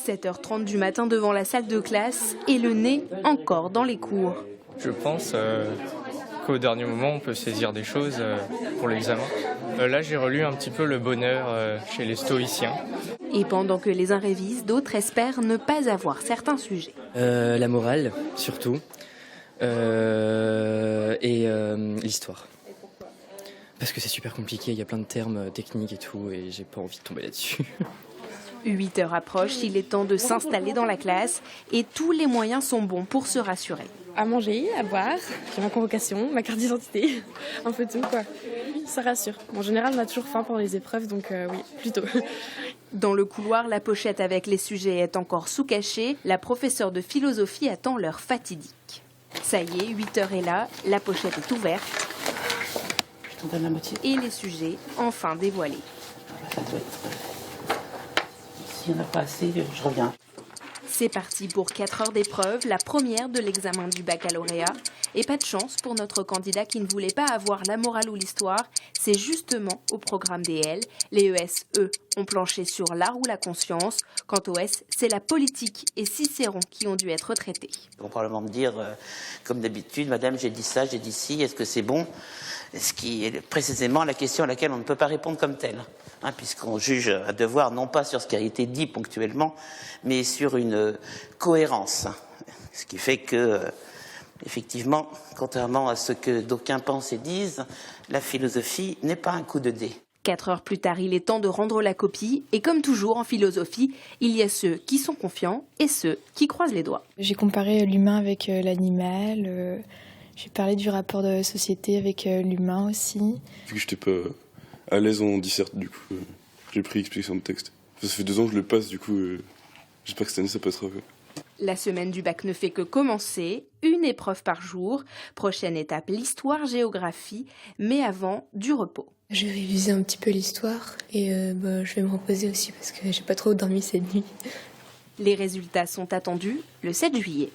7h30 du matin devant la salle de classe et le nez encore dans les cours. Je pense qu'au dernier moment, on peut saisir des choses pour l'examen. Là, j'ai relu un petit peu Le Bonheur chez les stoïciens. Et pendant que les uns révisent, d'autres espèrent ne pas avoir certains sujets. La morale, surtout, et l'histoire. Parce que c'est super compliqué, il y a plein de termes techniques et tout, et j'ai pas envie de tomber là-dessus. 8h approche, il est temps de s'installer dans la classe et tous les moyens sont bons pour se rassurer. À manger, à boire, j'ai ma convocation, ma carte d'identité, un peu tout quoi. Ça rassure. En général, on a toujours faim pendant les épreuves, donc oui, plutôt. Dans le couloir, la pochette avec les sujets est encore sous cachet. La professeure de philosophie attend l'heure fatidique. Ça y est, 8h est là, la pochette est ouverte. Je t'en donne la moitié. Et les sujets enfin dévoilés. Ça doit être... S'il n'y en a pas assez, je reviens. C'est parti pour 4 heures d'épreuve, la première de l'examen du baccalauréat. Et pas de chance pour notre candidat qui ne voulait pas avoir la morale ou l'histoire. C'est justement au programme des L. Les ES, eux, ont planché sur l'art ou la conscience. Quant aux S, c'est la politique et Cicéron qui ont dû être traités. Ils vont probablement me dire, comme d'habitude, madame, j'ai dit ça, j'ai dit ci, est-ce que c'est bon? Ce qui est précisément la question à laquelle on ne peut pas répondre comme telle. Puisqu'on juge à devoir non pas sur ce qui a été dit ponctuellement, mais sur une cohérence. Ce qui fait que, effectivement, contrairement à ce que d'aucuns pensent et disent, la philosophie n'est pas un coup de dé. 4 heures plus tard, il est temps de rendre la copie. Et comme toujours en philosophie, il y a ceux qui sont confiants et ceux qui croisent les doigts. J'ai comparé l'humain avec l'animal. J'ai parlé du rapport de société avec l'humain aussi. Vu que je n'étais pas à l'aise en disserte, du coup, j'ai pris explication de texte. Ça fait 2 ans que je le passe, du coup, j'espère que cette année ça passera. La semaine du bac ne fait que commencer, une épreuve par jour. Prochaine étape, l'histoire-géographie, mais avant, du repos. Je vais réviser un petit peu l'histoire et je vais me reposer aussi parce que j'ai pas trop dormi cette nuit. Les résultats sont attendus le 7 juillet.